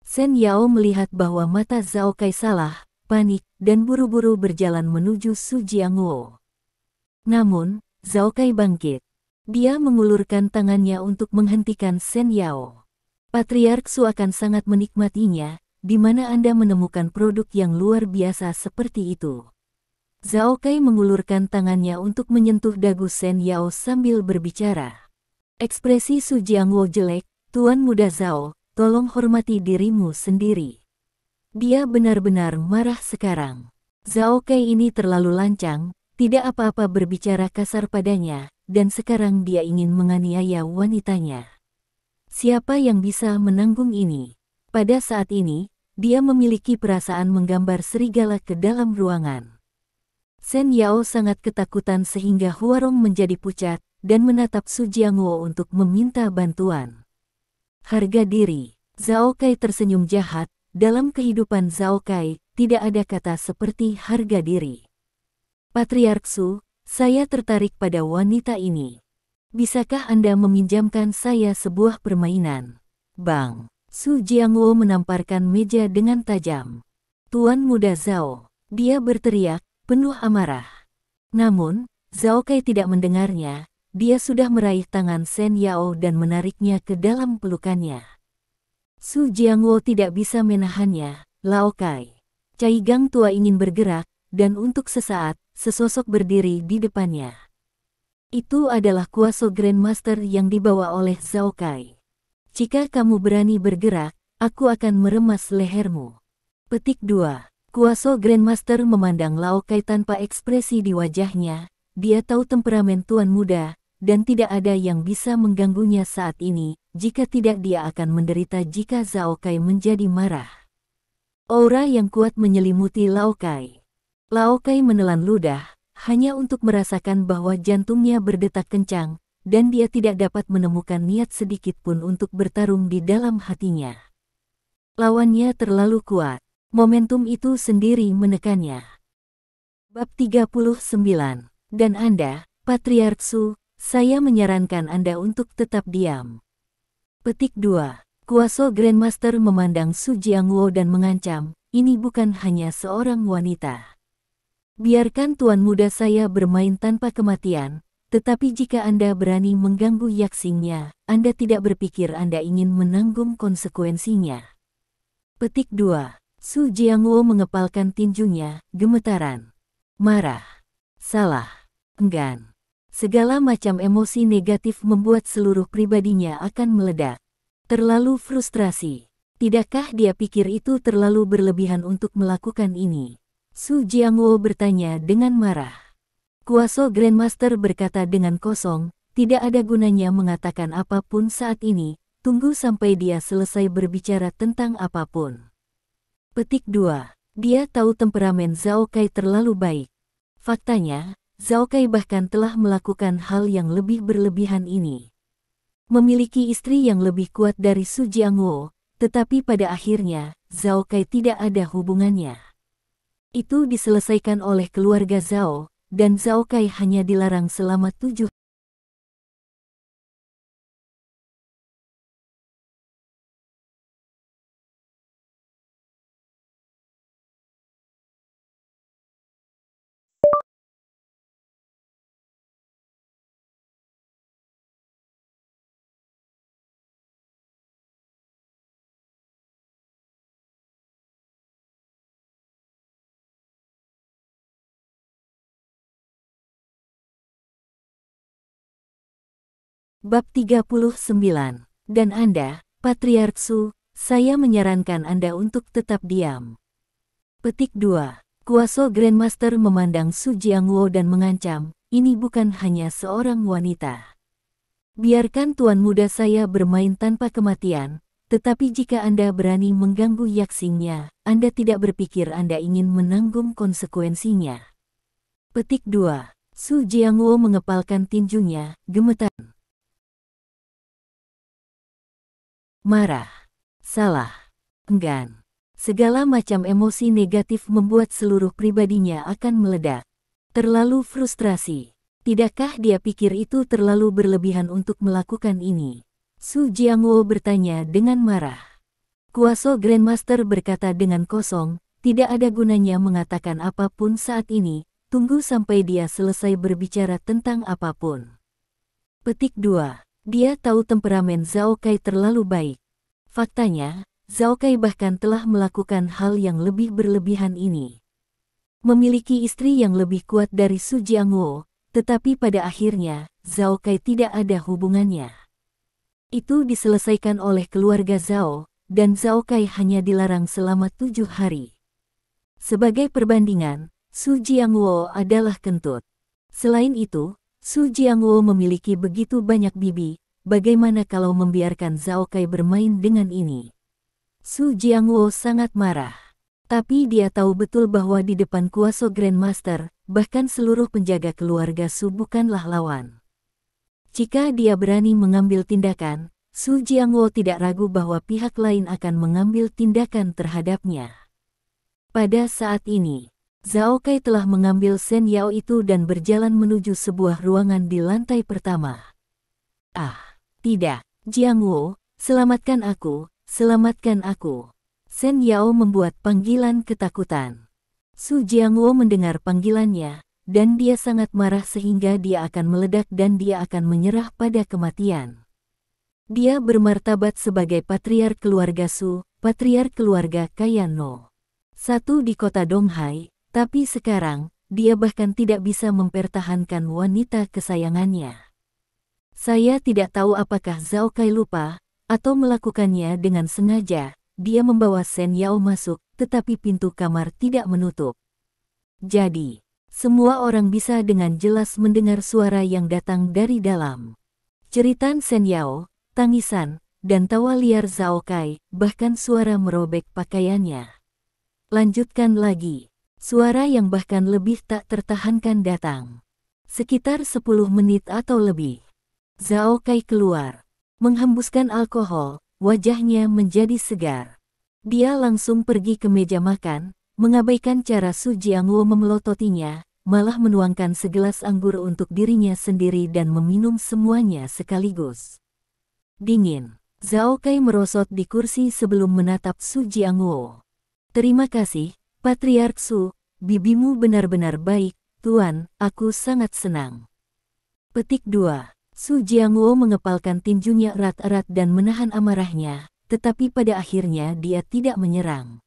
Shen Yao melihat bahwa mata Zhao Kai salah, panik, dan buru-buru berjalan menuju Su Jiangwo. Namun, Zhao Kai bangkit. Dia mengulurkan tangannya untuk menghentikan Shen Yao. Patriark Su akan sangat menikmatinya, di mana Anda menemukan produk yang luar biasa seperti itu. Zhao Kai mengulurkan tangannya untuk menyentuh dagu Shen Yao sambil berbicara. Ekspresi Su Jiangwo jelek, Tuan muda Zhao, tolong hormati dirimu sendiri. Dia benar-benar marah sekarang. Zhao Kai ini terlalu lancang, tidak apa-apa berbicara kasar padanya, dan sekarang dia ingin menganiaya wanitanya. Siapa yang bisa menanggung ini? Pada saat ini, dia memiliki perasaan menggambar serigala ke dalam ruangan. Shen Yao sangat ketakutan sehingga Huarong menjadi pucat, dan menatap Su Jiangwo untuk meminta bantuan. Harga diri. Zhao Kai tersenyum jahat. Dalam kehidupan Zhao Kai, tidak ada kata seperti harga diri. Patriark Su, saya tertarik pada wanita ini. Bisakah Anda meminjamkan saya sebuah permainan? Bang! Su Jiangwo menamparkan meja dengan tajam. Tuan muda Zhao, dia berteriak, penuh amarah. Namun, Zhao Kai tidak mendengarnya, dia sudah meraih tangan Shen Yao dan menariknya ke dalam pelukannya. Su Jiangwo tidak bisa menahannya, Lao Kai. Cai Gang tua ingin bergerak, dan untuk sesaat, sesosok berdiri di depannya. Itu adalah kuasa Grandmaster yang dibawa oleh Zhao Kai. Jika kamu berani bergerak, aku akan meremas lehermu. Petik 2. Kuasa Grandmaster memandang Lao Kai tanpa ekspresi di wajahnya, dia tahu temperamen tuan muda, dan tidak ada yang bisa mengganggunya saat ini, jika tidak dia akan menderita jika Zhao Kai menjadi marah. Aura yang kuat menyelimuti Lao Kai. Lao Kai menelan ludah, hanya untuk merasakan bahwa jantungnya berdetak kencang, dan dia tidak dapat menemukan niat sedikit pun untuk bertarung di dalam hatinya. Lawannya terlalu kuat, momentum itu sendiri menekannya. Bab 39. Dan Anda, Patriark Su, saya menyarankan Anda untuk tetap diam. Petik 2. Kuasa Grandmaster memandang Su Jiangwo dan mengancam, ini bukan hanya seorang wanita. Biarkan tuan muda saya bermain tanpa kematian, tetapi jika Anda berani mengganggu yaksinya, Anda tidak berpikir Anda ingin menanggung konsekuensinya. Petik 2. Su Jiangwo mengepalkan tinjunya, gemetaran. Marah. Salah. Enggan. Segala macam emosi negatif membuat seluruh pribadinya akan meledak. Terlalu frustrasi. Tidakkah dia pikir itu terlalu berlebihan untuk melakukan ini? Su Jiangwo bertanya dengan marah. Kuasa Grandmaster berkata dengan kosong, tidak ada gunanya mengatakan apapun saat ini, tunggu sampai dia selesai berbicara tentang apapun. Petik 2. Dia tahu temperamen Zhao Kai terlalu baik. Faktanya, Zhao Kai bahkan telah melakukan hal yang lebih berlebihan ini. Memiliki istri yang lebih kuat dari Su Jiangwo, tetapi pada akhirnya, Zhao Kai tidak ada hubungannya. Itu diselesaikan oleh keluarga Zhao, dan Zhao Kai hanya dilarang selama 7 Bab 39. Dan Anda, Patriark Su, saya menyarankan Anda untuk tetap diam. Petik 2. Kuaso Grandmaster memandang Su Jiangwo dan mengancam, ini bukan hanya seorang wanita. Biarkan tuan muda saya bermain tanpa kematian, tetapi jika Anda berani mengganggu yaksingnya, Anda tidak berpikir Anda ingin menanggung konsekuensinya. Petik 2. Su Jiangwo mengepalkan tinjunya, gemetar. Marah, salah, enggan. Segala macam emosi negatif membuat seluruh pribadinya akan meledak. Terlalu frustrasi. Tidakkah dia pikir itu terlalu berlebihan untuk melakukan ini? Su Jiangwo bertanya dengan marah. Kuaso Grandmaster berkata dengan kosong, tidak ada gunanya mengatakan apapun saat ini, tunggu sampai dia selesai berbicara tentang apapun. Petik 2. Dia tahu temperamen Zhao Kai terlalu baik. Faktanya, Zhao Kai bahkan telah melakukan hal yang lebih berlebihan ini. Memiliki istri yang lebih kuat dari Su Jiangwo, tetapi pada akhirnya, Zhao Kai tidak ada hubungannya. Itu diselesaikan oleh keluarga Zhao, dan Zhao Kai hanya dilarang selama 7 hari. Sebagai perbandingan, Su Jiangwo adalah kentut. Selain itu, Su Jiangwo memiliki begitu banyak bibi, bagaimana kalau membiarkan Zhao Kai bermain dengan ini? Su Jiangwo sangat marah. Tapi dia tahu betul bahwa di depan Kuaso Grandmaster, bahkan seluruh penjaga keluarga Su bukanlah lawan. Jika dia berani mengambil tindakan, Su Jiangwo tidak ragu bahwa pihak lain akan mengambil tindakan terhadapnya. Pada saat ini, Zhao Kai telah mengambil Shen Yao itu dan berjalan menuju sebuah ruangan di lantai pertama. Ah, tidak, Jiangwo, selamatkan aku, selamatkan aku. Shen Yao membuat panggilan ketakutan. Su Jiangwo mendengar panggilannya, dan dia sangat marah sehingga dia akan meledak dan dia akan menyerah pada kematian. Dia bermartabat sebagai patriark keluarga Su, patriark keluarga Kayano. Satu di kota Donghai. Tapi sekarang, dia bahkan tidak bisa mempertahankan wanita kesayangannya. Saya tidak tahu apakah Zhao Kai lupa, atau melakukannya dengan sengaja. Dia membawa Shen Yao masuk, tetapi pintu kamar tidak menutup. Jadi, semua orang bisa dengan jelas mendengar suara yang datang dari dalam. Jeritan Shen Yao, tangisan, dan tawa liar Zhao Kai, bahkan suara merobek pakaiannya. Lanjutkan lagi. Suara yang bahkan lebih tak tertahankan datang. Sekitar 10 menit atau lebih. Zhao Kai keluar. Menghembuskan alkohol, wajahnya menjadi segar. Dia langsung pergi ke meja makan, mengabaikan cara Su Jiangwo memelototinya, malah menuangkan segelas anggur untuk dirinya sendiri dan meminum semuanya sekaligus. Dingin. Zhao Kai merosot di kursi sebelum menatap Su Jiangwo. Terima kasih, Patriark Su, bibimu benar-benar baik, Tuan, aku sangat senang. Petik 2. Su Jiangwo mengepalkan tinjunya erat-erat dan menahan amarahnya, tetapi pada akhirnya dia tidak menyerang.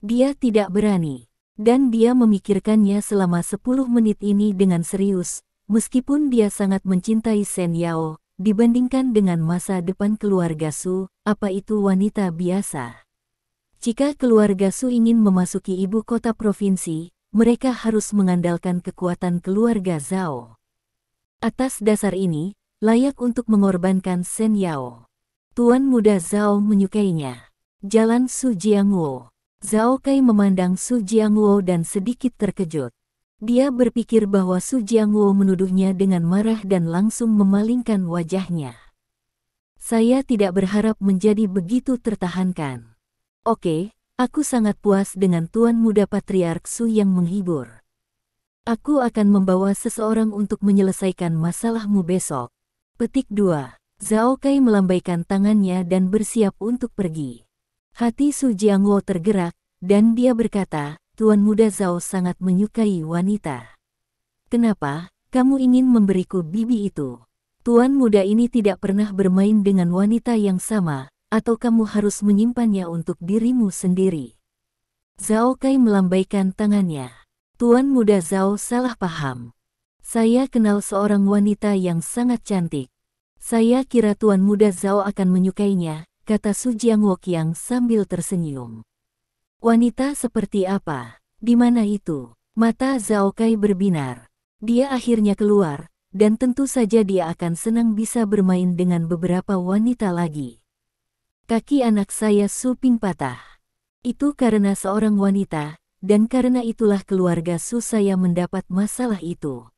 Dia tidak berani, dan dia memikirkannya selama 10 menit ini dengan serius, meskipun dia sangat mencintai Shen Yao, dibandingkan dengan masa depan keluarga Su, apa itu wanita biasa. Jika keluarga Su ingin memasuki ibu kota provinsi, mereka harus mengandalkan kekuatan keluarga Zhao. Atas dasar ini, layak untuk mengorbankan Shen Yao. Tuan muda Zhao menyukainya. Jalan Su Jiangwo. Zhao Kai memandang Su Jiangwo dan sedikit terkejut. Dia berpikir bahwa Su Jiangwo menuduhnya dengan marah dan langsung memalingkan wajahnya. Saya tidak berharap menjadi begitu tertahankan. Oke, aku sangat puas dengan Tuan Muda Patriark Su yang menghibur. Aku akan membawa seseorang untuk menyelesaikan masalahmu besok. Petik 2. Zhao Kai melambaikan tangannya dan bersiap untuk pergi. Hati Su Jiangwo tergerak, dan dia berkata, Tuan Muda Zhao sangat menyukai wanita. Kenapa, kamu ingin memberiku bibi itu? Tuan muda ini tidak pernah bermain dengan wanita yang sama, atau kamu harus menyimpannya untuk dirimu sendiri. Zhao Kai melambaikan tangannya. Tuan Muda Zhao salah paham. Saya kenal seorang wanita yang sangat cantik. Saya kira Tuan Muda Zhao akan menyukainya, kata Su Jiangwo Qiang sambil tersenyum. Wanita seperti apa? Di mana itu? Mata Zhao Kai berbinar. Dia akhirnya keluar, dan tentu saja dia akan senang bisa bermain dengan beberapa wanita lagi. Kaki anak saya Su Ping patah. Itu karena seorang wanita, dan karena itulah keluarga Su saya mendapat masalah itu.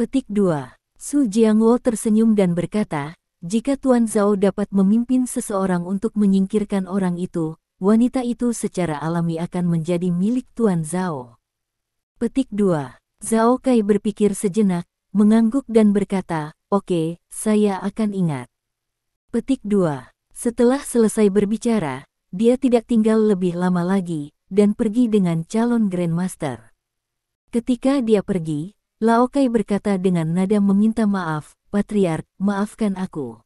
Petik 2. Su Jiangwo tersenyum dan berkata, jika Tuan Zhao dapat memimpin seseorang untuk menyingkirkan orang itu, wanita itu secara alami akan menjadi milik Tuan Zhao. Petik 2. Zhao Kai berpikir sejenak, mengangguk dan berkata, oke, saya akan ingat. Petik 2. Setelah selesai berbicara, dia tidak tinggal lebih lama lagi, dan pergi dengan calon Grandmaster. Ketika dia pergi, Lao Kai berkata dengan nada meminta maaf, Patriark, maafkan aku.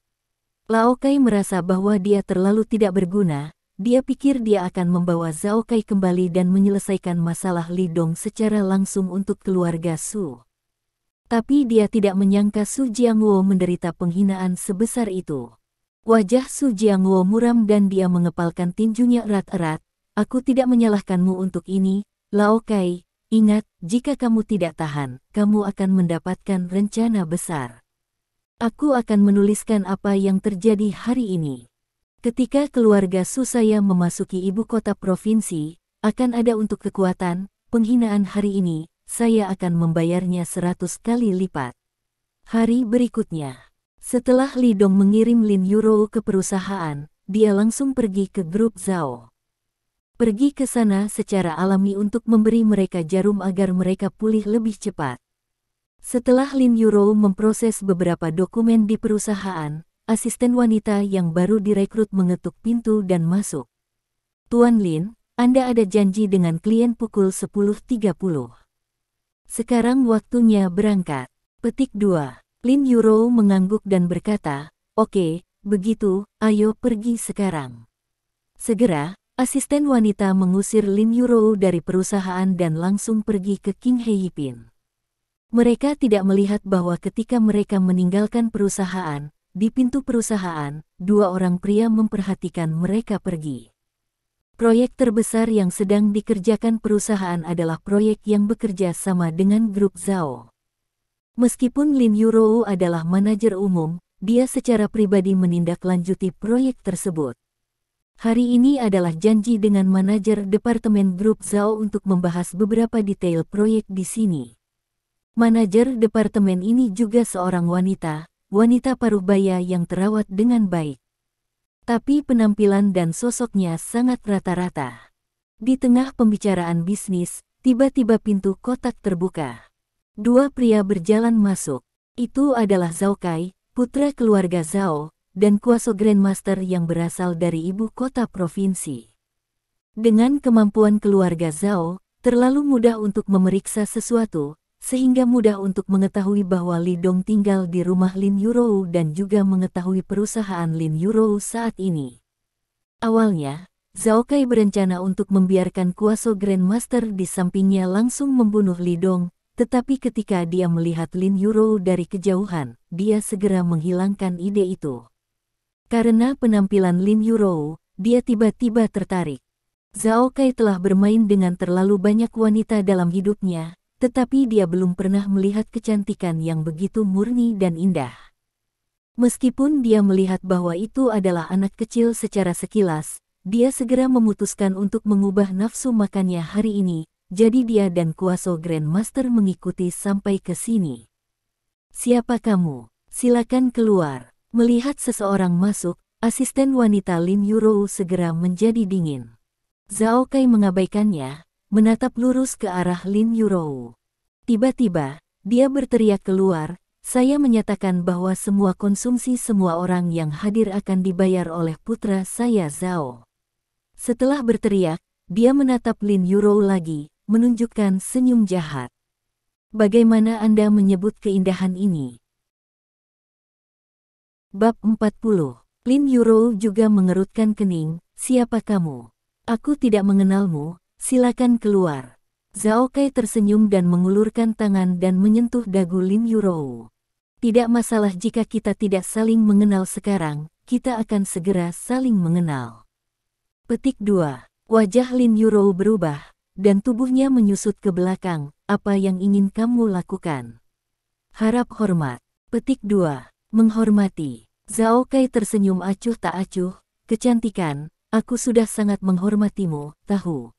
Lao Kai merasa bahwa dia terlalu tidak berguna, dia pikir dia akan membawa Zhao Kai kembali dan menyelesaikan masalah Li Dong secara langsung untuk keluarga Su. Tapi dia tidak menyangka Su Jiangwo menderita penghinaan sebesar itu. Wajah Su Jiangwo muram dan dia mengepalkan tinjunya erat-erat. Aku tidak menyalahkanmu untuk ini, Lao Kai. Ingat, jika kamu tidak tahan, kamu akan mendapatkan rencana besar. Aku akan menuliskan apa yang terjadi hari ini. Ketika keluarga Su saya memasuki ibu kota provinsi, akan ada untuk kekuatan, penghinaan hari ini, saya akan membayarnya 100 kali lipat. Hari berikutnya, setelah Li Dong mengirim Lin Yurou ke perusahaan, dia langsung pergi ke grup Zhao. Pergi ke sana secara alami untuk memberi mereka jarum agar mereka pulih lebih cepat. Setelah Lin Yurou memproses beberapa dokumen di perusahaan, asisten wanita yang baru direkrut mengetuk pintu dan masuk. Tuan Lin, Anda ada janji dengan klien pukul 10.30. Sekarang waktunya berangkat. Petik 2. Lin Yurou mengangguk dan berkata, oke, begitu, ayo pergi sekarang. Segera, asisten wanita mengusir Lin Yurou dari perusahaan dan langsung pergi ke King Heipin. Mereka tidak melihat bahwa ketika mereka meninggalkan perusahaan, di pintu perusahaan, dua orang pria memperhatikan mereka pergi. Proyek terbesar yang sedang dikerjakan perusahaan adalah proyek yang bekerja sama dengan grup Zhao. Meskipun Lin Yurou adalah manajer umum, dia secara pribadi menindaklanjuti proyek tersebut. Hari ini adalah janji dengan manajer departemen grup Zhao untuk membahas beberapa detail proyek di sini. Manajer departemen ini juga seorang wanita paruh baya yang terawat dengan baik. Tapi penampilan dan sosoknya sangat rata-rata. Di tengah pembicaraan bisnis, tiba-tiba pintu kotak terbuka. Dua pria berjalan masuk. Itu adalah Zhao Kai, putra keluarga Zhao, dan kuasa Grandmaster yang berasal dari ibu kota provinsi. Dengan kemampuan keluarga Zhao, terlalu mudah untuk memeriksa sesuatu, sehingga mudah untuk mengetahui bahwa Li Dong tinggal di rumah Lin Yurou dan juga mengetahui perusahaan Lin Yurou saat ini. Awalnya, Zhao Kai berencana untuk membiarkan kuasa Grandmaster di sampingnya langsung membunuh Li Dong, tetapi ketika dia melihat Lin Yurou dari kejauhan, dia segera menghilangkan ide itu. Karena penampilan Lin Yurou, dia tiba-tiba tertarik. Zhao Kai telah bermain dengan terlalu banyak wanita dalam hidupnya, tetapi dia belum pernah melihat kecantikan yang begitu murni dan indah. Meskipun dia melihat bahwa itu adalah anak kecil secara sekilas, dia segera memutuskan untuk mengubah nafsu makannya hari ini, jadi dia dan kuasa Grandmaster mengikuti sampai ke sini. Siapa kamu? Silakan keluar. Melihat seseorang masuk, asisten wanita Lin Yurou segera menjadi dingin. Zhao Kai mengabaikannya, menatap lurus ke arah Lin Yurou. Tiba-tiba, dia berteriak keluar, "Saya menyatakan bahwa semua konsumsi semua orang yang hadir akan dibayar oleh putra saya Zhao." Setelah berteriak, dia menatap Lin Yurou lagi, menunjukkan senyum jahat. Bagaimana Anda menyebut keindahan ini? Bab 40. Lin Yurou juga mengerutkan kening, "Siapa kamu? Aku tidak mengenalmu, silakan keluar." Zhao Kai tersenyum dan mengulurkan tangan dan menyentuh dagu Lin Yurou. "Tidak masalah jika kita tidak saling mengenal sekarang, kita akan segera saling mengenal." Petik 2. Wajah Lin Yurou berubah, dan tubuhnya menyusut ke belakang. "Apa yang ingin kamu lakukan?" "Harap hormat." Petik 2. Menghormati. Zhao Kai tersenyum acuh tak acuh, "Kecantikan, aku sudah sangat menghormatimu, tahu.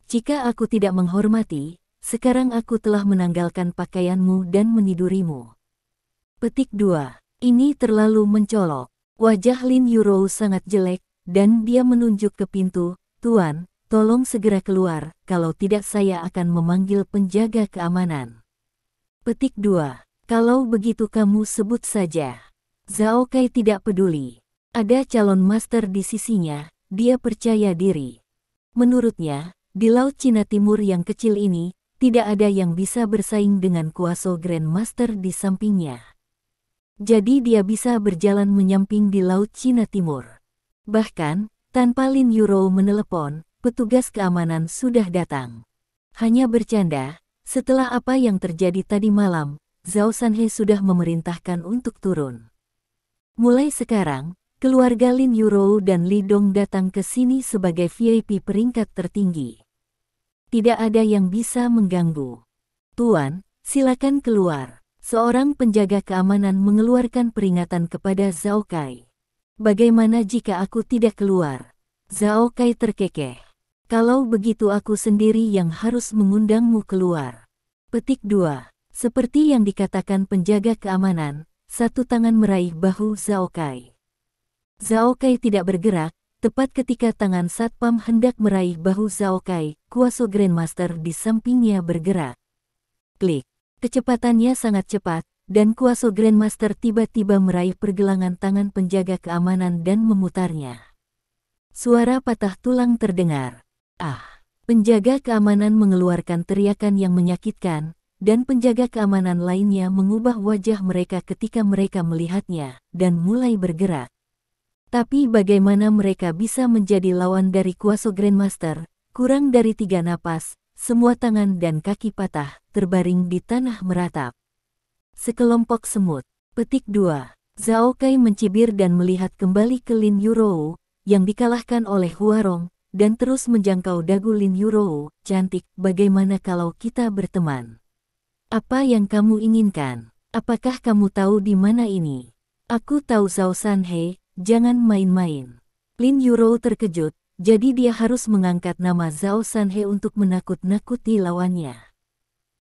Jika aku tidak menghormati, sekarang aku telah menanggalkan pakaianmu dan menidurimu." Petik 2. Ini terlalu mencolok. Wajah Lin Yurou sangat jelek, dan dia menunjuk ke pintu. "Tuan, tolong segera keluar, kalau tidak saya akan memanggil penjaga keamanan." Petik 2. Kalau begitu kamu sebut saja. Zhao Kai tidak peduli. Ada calon master di sisinya, dia percaya diri. Menurutnya, di Laut Cina Timur yang kecil ini, tidak ada yang bisa bersaing dengan kuasa Grandmaster di sampingnya. Jadi dia bisa berjalan menyamping di Laut Cina Timur. Bahkan, tanpa Lin Yurou menelepon, petugas keamanan sudah datang. Hanya bercanda, setelah apa yang terjadi tadi malam, Zhao Sanhe sudah memerintahkan untuk turun. Mulai sekarang, keluarga Lin Yurou dan Li Dong datang ke sini sebagai VIP peringkat tertinggi. Tidak ada yang bisa mengganggu. "Tuan, silakan keluar." Seorang penjaga keamanan mengeluarkan peringatan kepada Zhao Kai. "Bagaimana jika aku tidak keluar?" Zhao Kai terkekeh. "Kalau begitu aku sendiri yang harus mengundangmu keluar." Petik 2. Seperti yang dikatakan penjaga keamanan, satu tangan meraih bahu Zhao Kai. Zhao Kai tidak bergerak, tepat ketika tangan satpam hendak meraih bahu Zhao Kai, kuasa Grandmaster di sampingnya bergerak. Klik. Kecepatannya sangat cepat, dan kuasa Grandmaster tiba-tiba meraih pergelangan tangan penjaga keamanan dan memutarnya. Suara patah tulang terdengar. "Ah!" Penjaga keamanan mengeluarkan teriakan yang menyakitkan, dan penjaga keamanan lainnya mengubah wajah mereka ketika mereka melihatnya, dan mulai bergerak. Tapi bagaimana mereka bisa menjadi lawan dari kuasa Grandmaster? Kurang dari 3 napas, semua tangan dan kaki patah, terbaring di tanah meratap. Sekelompok semut. Petik 2. Zhao Kai mencibir dan melihat kembali ke Lin Yurou, yang dikalahkan oleh Huarong, dan terus menjangkau dagu Lin Yurou. "Cantik, bagaimana kalau kita berteman? Apa yang kamu inginkan? Apakah kamu tahu di mana ini?" "Aku tahu Zhao Sanhe, jangan main-main." Lin Yurou terkejut, jadi dia harus mengangkat nama Zhao Sanhe untuk menakut-nakuti lawannya.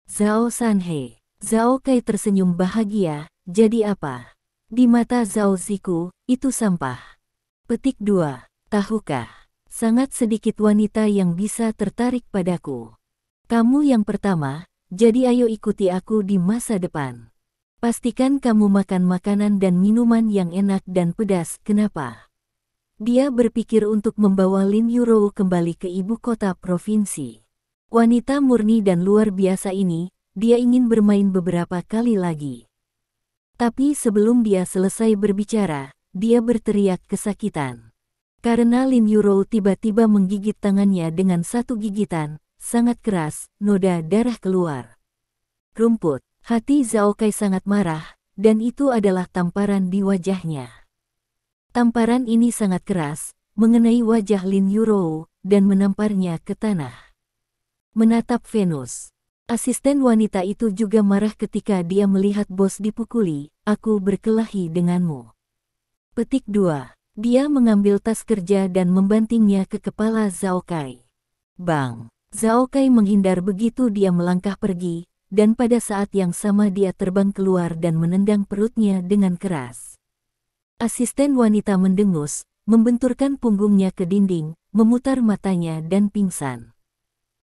"Zhao Sanhe." Zhao Kai tersenyum bahagia, "Jadi apa? Di mata Zhao Ziku, itu sampah." Petik 2. Tahukah, sangat sedikit wanita yang bisa tertarik padaku. Kamu yang pertama, jadi ayo ikuti aku di masa depan. Pastikan kamu makan makanan dan minuman yang enak dan pedas. Kenapa?" Dia berpikir untuk membawa Lin Yurou kembali ke ibu kota provinsi. Wanita murni dan luar biasa ini, dia ingin bermain beberapa kali lagi. Tapi sebelum dia selesai berbicara, dia berteriak kesakitan. Karena Lin Yurou tiba-tiba menggigit tangannya dengan satu gigitan, sangat keras, noda darah keluar. Rumput. Hati Zhao Kai sangat marah, dan itu adalah tamparan di wajahnya. Tamparan ini sangat keras, mengenai wajah Lin Yurou, dan menamparnya ke tanah. Menatap Venus. Asisten wanita itu juga marah ketika dia melihat bos dipukuli. "Aku berkelahi denganmu." Petik 2. Dia mengambil tas kerja dan membantingnya ke kepala Zhao Kai. Bang! Zhao Kai menghindar begitu dia melangkah pergi, dan pada saat yang sama dia terbang keluar dan menendang perutnya dengan keras. Asisten wanita mendengus, membenturkan punggungnya ke dinding, memutar matanya dan pingsan.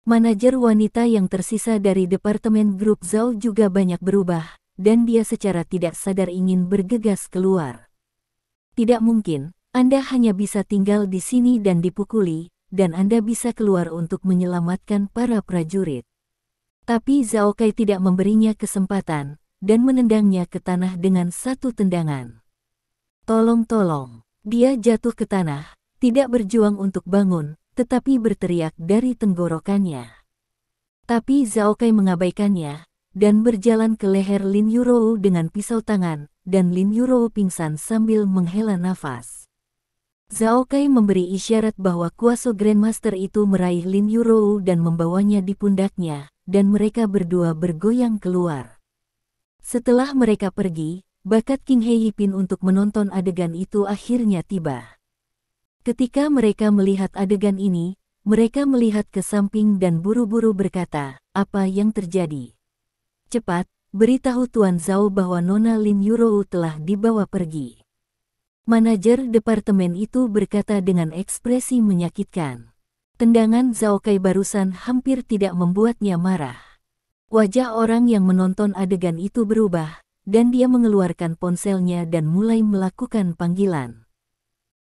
Manajer wanita yang tersisa dari departemen grup Zhao juga banyak berubah, dan dia secara tidak sadar ingin bergegas keluar. Tidak mungkin, Anda hanya bisa tinggal di sini dan dipukuli, dan Anda bisa keluar untuk menyelamatkan para prajurit. Tapi Zhao Kai tidak memberinya kesempatan, dan menendangnya ke tanah dengan satu tendangan. Tolong. Dia jatuh ke tanah, tidak berjuang untuk bangun, tetapi berteriak dari tenggorokannya. Tapi Zhao Kai mengabaikannya, dan berjalan ke leher Lin Yurou dengan pisau tangan, dan Lin Yurou pingsan sambil menghela nafas. Zhao Kai memberi isyarat bahwa kuasa Grandmaster itu meraih Lin Yurou dan membawanya di pundaknya, dan mereka berdua bergoyang keluar. Setelah mereka pergi, bakat King He Yipin untuk menonton adegan itu akhirnya tiba. Ketika mereka melihat adegan ini, mereka melihat ke samping dan buru-buru berkata, "Apa yang terjadi? Cepat, beritahu Tuan Zhao bahwa Nona Lin Yurou telah dibawa pergi." Manajer departemen itu berkata dengan ekspresi menyakitkan. Tendangan Zhao Kai barusan hampir tidak membuatnya marah. Wajah orang yang menonton adegan itu berubah, dan dia mengeluarkan ponselnya dan mulai melakukan panggilan.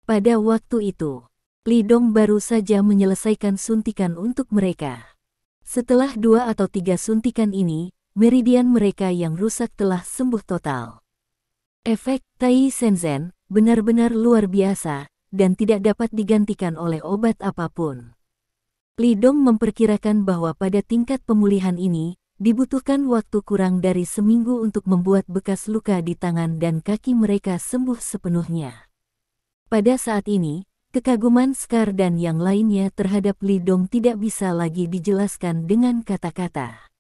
Pada waktu itu, Li Dong baru saja menyelesaikan suntikan untuk mereka. Setelah 2 atau 3 suntikan ini, meridian mereka yang rusak telah sembuh total. Efek Tai Shenzhen benar-benar luar biasa, dan tidak dapat digantikan oleh obat apapun. Li Dong memperkirakan bahwa pada tingkat pemulihan ini, dibutuhkan waktu kurang dari seminggu untuk membuat bekas luka di tangan dan kaki mereka sembuh sepenuhnya. Pada saat ini, kekaguman Scar dan yang lainnya terhadap Li Dong tidak bisa lagi dijelaskan dengan kata-kata.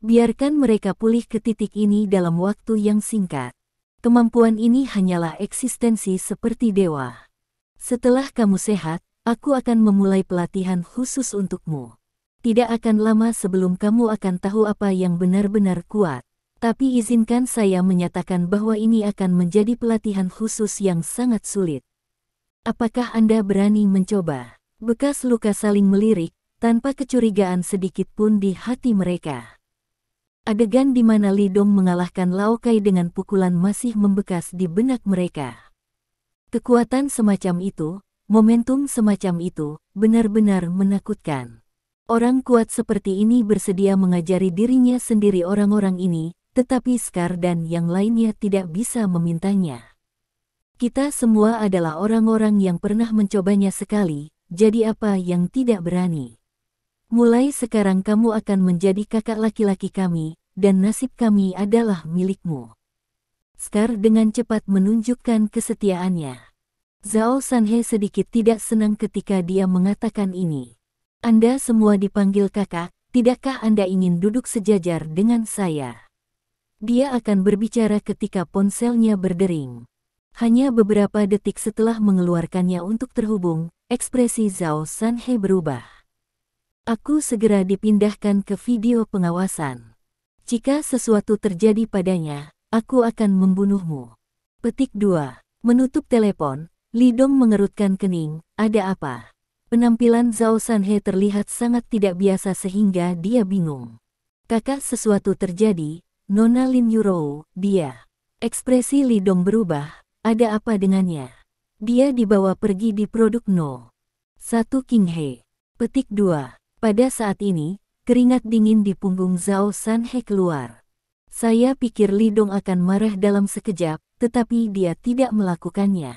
Biarkan mereka pulih ke titik ini dalam waktu yang singkat. Kemampuan ini hanyalah eksistensi seperti dewa. Setelah kamu sehat, aku akan memulai pelatihan khusus untukmu. Tidak akan lama sebelum kamu akan tahu apa yang benar-benar kuat. Tapi izinkan saya menyatakan bahwa ini akan menjadi pelatihan khusus yang sangat sulit. Apakah Anda berani mencoba? Bekas luka saling melirik, tanpa kecurigaan sedikit pun di hati mereka. Adegan di mana Li Dong mengalahkan Lao Kai dengan pukulan masih membekas di benak mereka. Kekuatan semacam itu, momentum semacam itu, benar-benar menakutkan. Orang kuat seperti ini bersedia mengajari dirinya sendiri orang-orang ini, tetapi Scar dan yang lainnya tidak bisa memintanya. Kita semua adalah orang-orang yang pernah mencobanya sekali, jadi apa yang tidak berani? Mulai sekarang kamu akan menjadi kakak laki-laki kami, dan nasib kami adalah milikmu. Scar dengan cepat menunjukkan kesetiaannya. Zhao Sanhe sedikit tidak senang ketika dia mengatakan ini. Anda semua dipanggil kakak, tidakkah Anda ingin duduk sejajar dengan saya? Dia akan berbicara ketika ponselnya berdering. Hanya beberapa detik setelah mengeluarkannya untuk terhubung, ekspresi Zhao Sanhe berubah. Aku segera dipindahkan ke video pengawasan. Jika sesuatu terjadi padanya, aku akan membunuhmu. Petik 2. Menutup telepon, Li Dong mengerutkan kening, ada apa? Penampilan Zhao Sanhe terlihat sangat tidak biasa sehingga dia bingung. Kakak, sesuatu terjadi, Nona Lin Yurou, dia. Ekspresi Li Dong berubah, ada apa dengannya? Dia dibawa pergi di produk No. 1 King He. Petik 2. Pada saat ini, keringat dingin di punggung Zhao Sanhe keluar. Saya pikir Li Dong akan marah dalam sekejap, tetapi dia tidak melakukannya.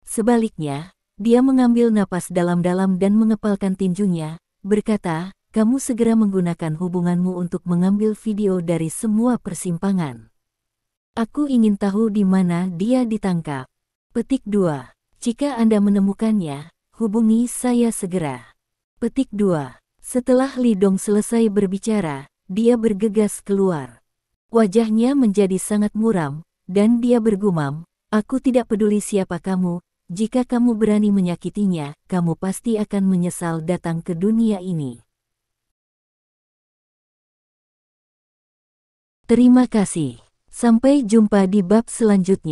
Sebaliknya, dia mengambil napas dalam-dalam dan mengepalkan tinjunya, berkata, kamu segera menggunakan hubunganmu untuk mengambil video dari semua persimpangan. Aku ingin tahu di mana dia ditangkap. Petik 2. Jika Anda menemukannya, hubungi saya segera. Petik 2. Setelah Li Dong selesai berbicara, dia bergegas keluar. Wajahnya menjadi sangat muram, dan dia bergumam, aku tidak peduli siapa kamu, jika kamu berani menyakitinya, kamu pasti akan menyesal datang ke dunia ini. Terima kasih. Sampai jumpa di bab selanjutnya.